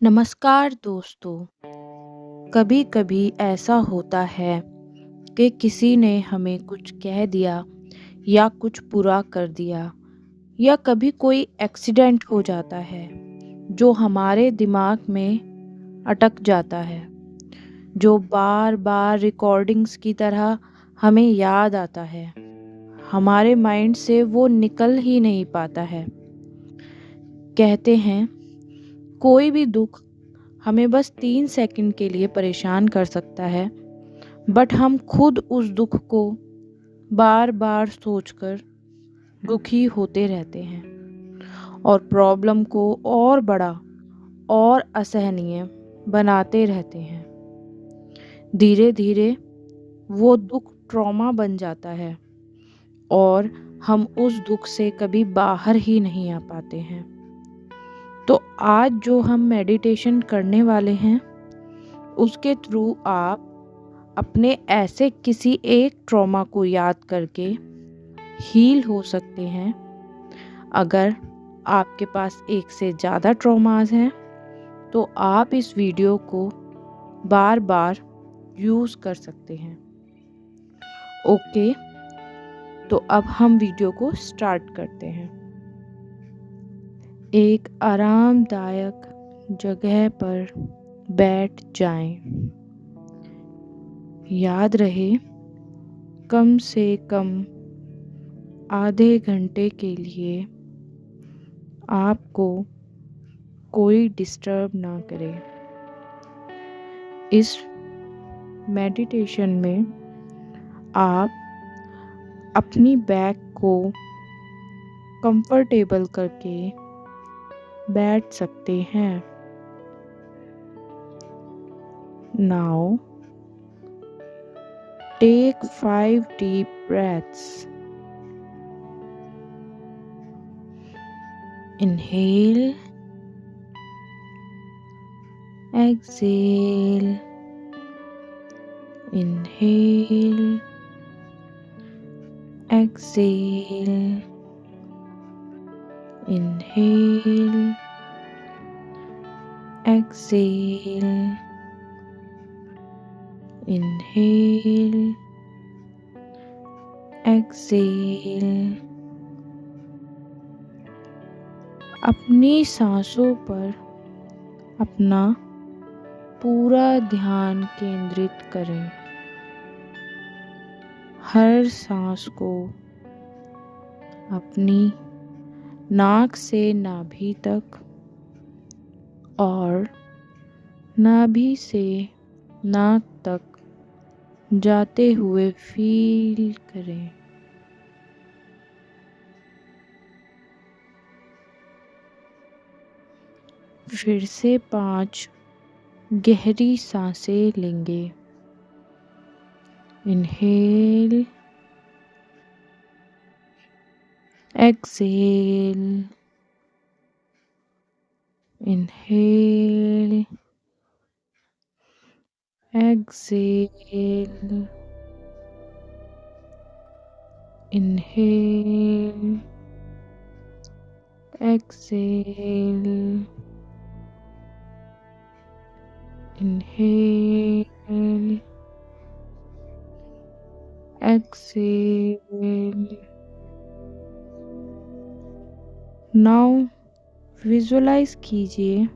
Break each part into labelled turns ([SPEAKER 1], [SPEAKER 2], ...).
[SPEAKER 1] नमस्कार दोस्तों। कभी कभी ऐसा होता है कि किसी ने हमें कुछ कह दिया या कुछ बुरा कर दिया, या कभी कोई एक्सीडेंट हो जाता है जो हमारे दिमाग में अटक जाता है, जो बार बार रिकॉर्डिंग्स की तरह हमें याद आता है। हमारे माइंड से वो निकल ही नहीं पाता है। कहते हैं कोई भी दुख हमें बस 3 सेकंड के लिए परेशान कर सकता है, बट हम खुद उस दुख को बार बार सोचकर दुखी होते रहते हैं और प्रॉब्लम को और बड़ा और असहनीय बनाते रहते हैं। धीरे धीरे वो दुख ट्रॉमा बन जाता है और हम उस दुख से कभी बाहर ही नहीं आ पाते हैं। तो आज जो हम मेडिटेशन करने वाले हैं, उसके थ्रू आप अपने ऐसे किसी एक ट्रॉमा को याद करके हील हो सकते हैं। अगर आपके पास एक से ज़्यादा ट्रॉमास हैं तो आप इस वीडियो को बार बार यूज़ कर सकते हैं। ओके, तो अब हम वीडियो को स्टार्ट करते हैं। एक आरामदायक जगह पर बैठ जाएं। याद रहे, कम से कम आधे घंटे के लिए आपको कोई डिस्टर्ब ना करे। इस मेडिटेशन में आप अपनी बैक को कंफर्टेबल करके बैठ सकते हैं। Now take 5 deep breaths. Inhale, exhale, inhale, exhale, inhale, exhale, inhale, exhale। अपनी सांसों पर अपना पूरा ध्यान केंद्रित करें। हर सांस को अपनी नाक से नाभि तक और नाभि से नाक तक जाते हुए फील करें। फिर से 5 गहरी सांसें लेंगे। Inhale, exhale, inhale, exhale, inhale, exhale, inhale, exhale. Now visualise कीजिए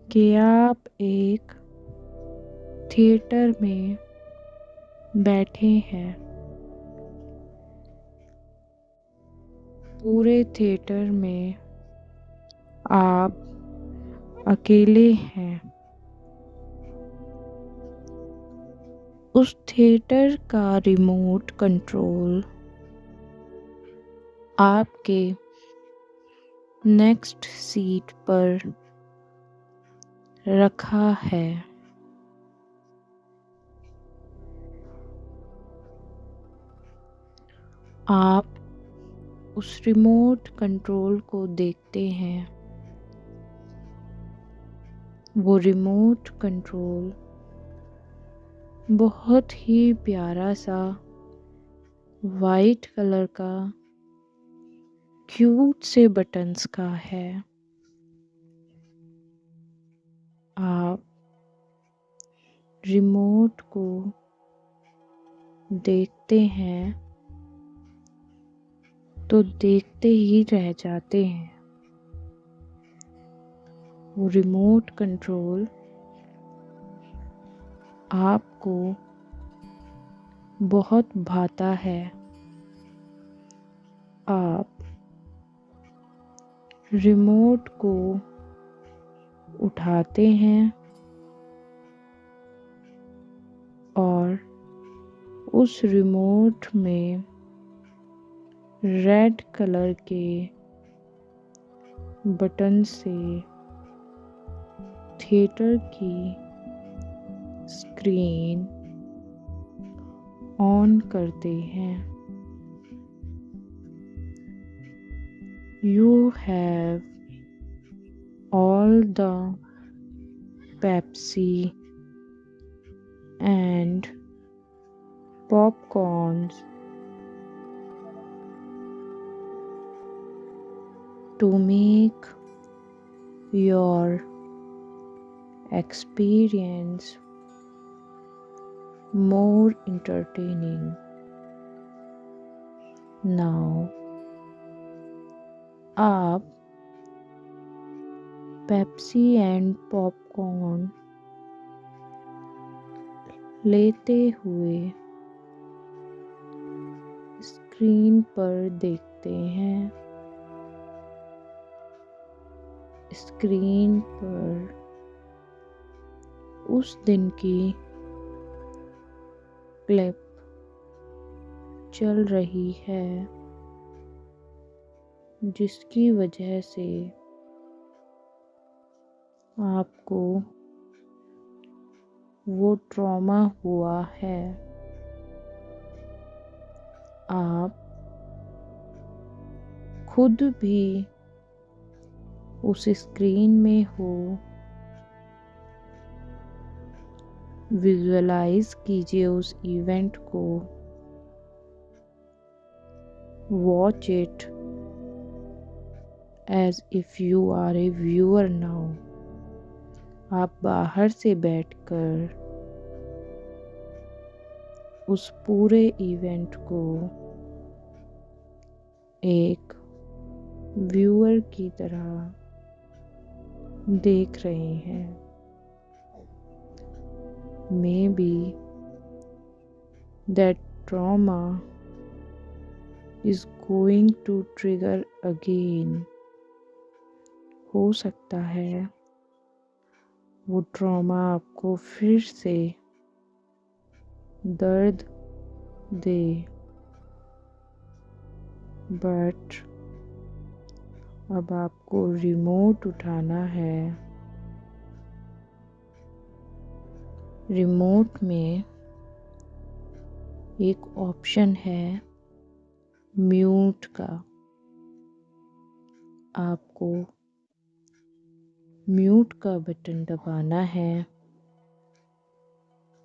[SPEAKER 1] कि आप एक थिएटर में बैठे हैं। पूरे थिएटर में आप अकेले हैं। उस थिएटर का रिमोट कंट्रोल आपके नेक्स्ट सीट पर रखा है। आप उस रिमोट कंट्रोल को देखते हैं। वो रिमोट कंट्रोल बहुत ही प्यारा सा वाइट कलर का क्यूट से बटन्स का है। रिमोट को देखते हैं तो देखते ही रह जाते हैं। वो रिमोट कंट्रोल आपको बहुत भाता है। आप रिमोट को उठाते हैं और उस रिमोट में रेड कलर के बटन से थिएटर की स्क्रीन ऑन करते हैं। You have all the Pepsi and popcorns to make your experience more entertaining. Now, आप पेप्सी एंड पॉपकॉर्न लेते हुए स्क्रीन पर देखते हैं। स्क्रीन पर उस दिन की क्लिप चल रही है, जिसकी वजह से आपको वो ट्रॉमा हुआ है। आप खुद भी उस स्क्रीन में हो। विजुअलाइज कीजिए उस इवेंट को। Watch it as if you are a viewer now. आप बाहर से बैठकर उस पूरे इवेंट को एक व्यूअर की तरह देख रहे हैं। Maybe that trauma is going to trigger again. हो सकता है वो ट्रॉमा आपको फिर से दर्द दे, बट अब आपको रिमोट उठाना है। रिमोट में एक ऑप्शन है म्यूट का। आपको म्यूट का बटन दबाना है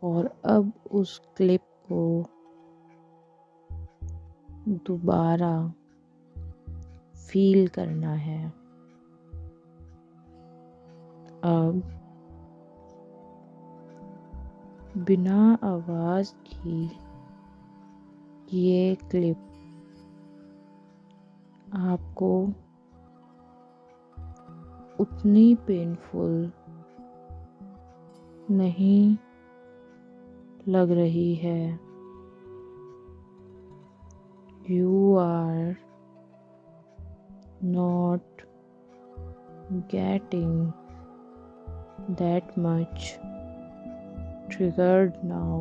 [SPEAKER 1] और अब उस क्लिप को दोबारा फील करना है। अब बिना आवाज़ की ये क्लिप आपको उतनी पेनफुल नहीं लग रही है। You are not getting that much triggered now.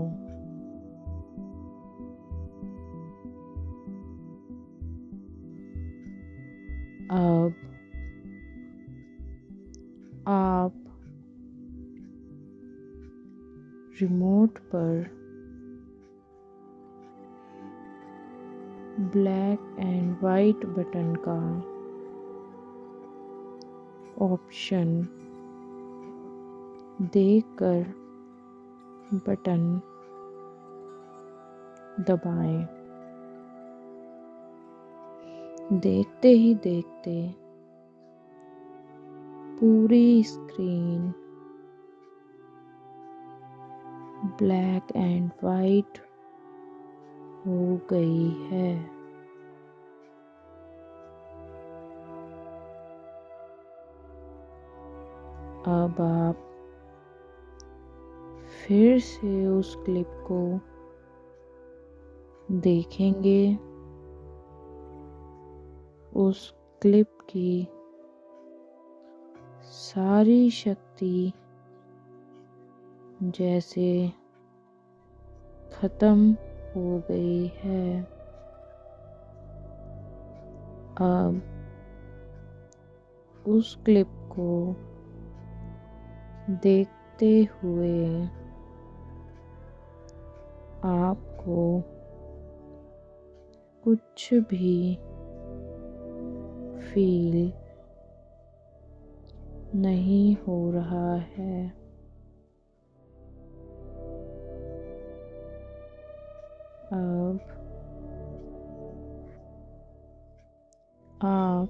[SPEAKER 1] अब आप रिमोट पर ब्लैक एंड वाइट बटन का ऑप्शन देखकर बटन दबाएं। देखते ही देखते पूरी स्क्रीन ब्लैक एंड वाइट हो गई है। अब आप फिर से उस क्लिप को देखेंगे। उस क्लिप की सारी शक्ति जैसे खत्म हो गई है। अब उस क्लिप को देखते हुए आपको कुछ भी फील नहीं हो रहा है। अब आप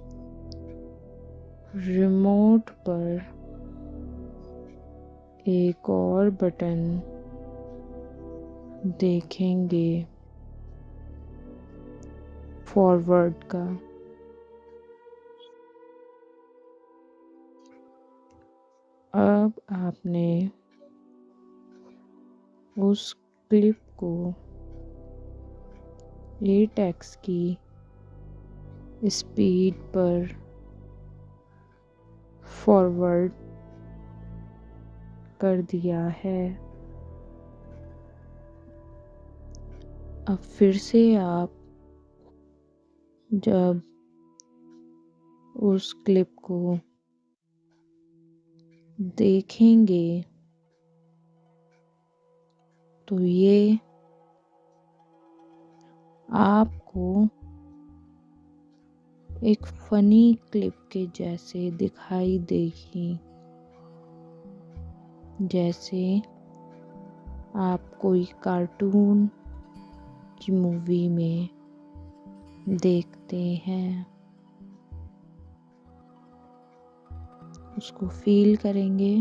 [SPEAKER 1] रिमोट पर एक और बटन देखेंगे फॉरवर्ड का। अब आपने उस क्लिप को 8x की स्पीड पर फॉरवर्ड कर दिया है। अब फिर से आप जब उस क्लिप को देखेंगे तो ये आपको एक फनी क्लिप के जैसे दिखाई देगी, जैसे आप कोई कार्टून की मूवी में देखते हैं। उसको फील करेंगे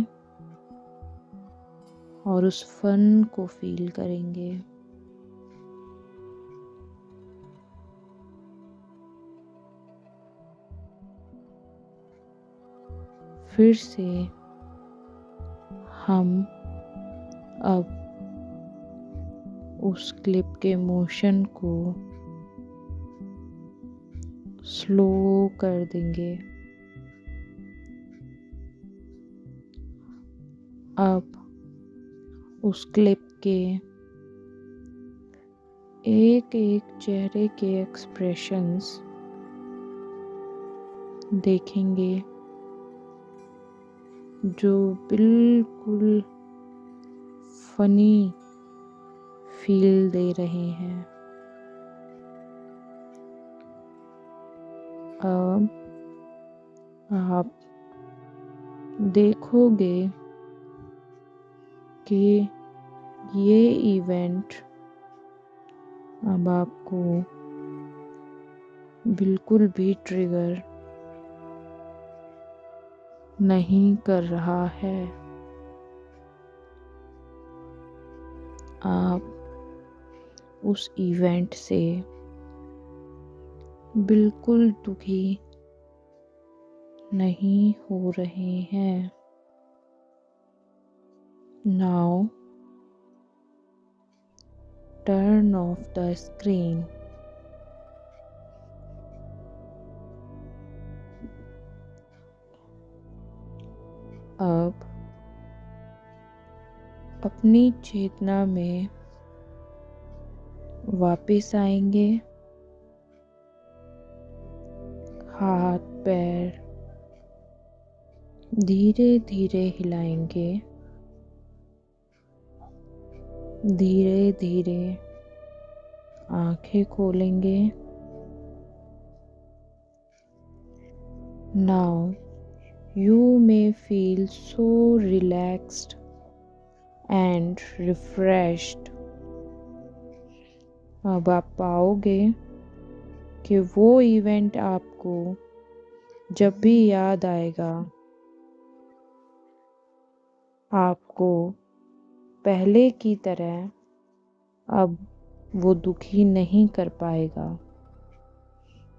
[SPEAKER 1] और उस फन को फील करेंगे। फिर से हम अब उस क्लिप के मोशन को स्लो कर देंगे। अब उस क्लिप के एक एक चेहरे के एक्सप्रेशंस देखेंगे जो बिल्कुल फनी फील दे रहे हैं। अब आप देखोगे कि ये इवेंट अब आपको बिल्कुल भी ट्रिगर नहीं कर रहा है। आप उस इवेंट से बिल्कुल दुखी नहीं हो रहे हैं। Now turn off the screen. अब अपनी चेतना में वापस आएंगे। हाथ पैर धीरे धीरे हिलाएंगे। धीरे धीरे आंखें खोलेंगे। Now you may feel so relaxed and refreshed. अब आप पाओगे कि वो इवेंट आपको जब भी याद आएगा आपको पहले की तरह अब वो दुखी नहीं कर पाएगा।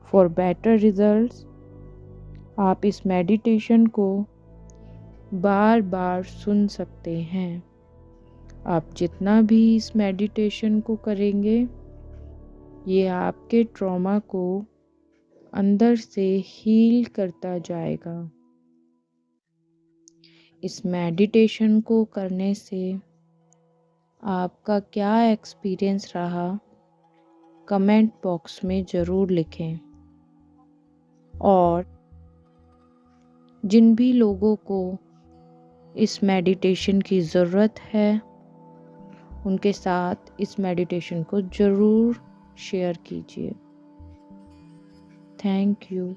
[SPEAKER 1] फॉर बेटर रिजल्ट्स आप इस मेडिटेशन को बार बार सुन सकते हैं। आप जितना भी इस मेडिटेशन को करेंगे, ये आपके ट्रॉमा को अंदर से हील करता जाएगा। इस मेडिटेशन को करने से आपका क्या एक्सपीरियंस रहा, कमेंट बॉक्स में ज़रूर लिखें। और जिन भी लोगों को इस मेडिटेशन की ज़रूरत है, उनके साथ इस मेडिटेशन को ज़रूर शेयर कीजिए। Thank you.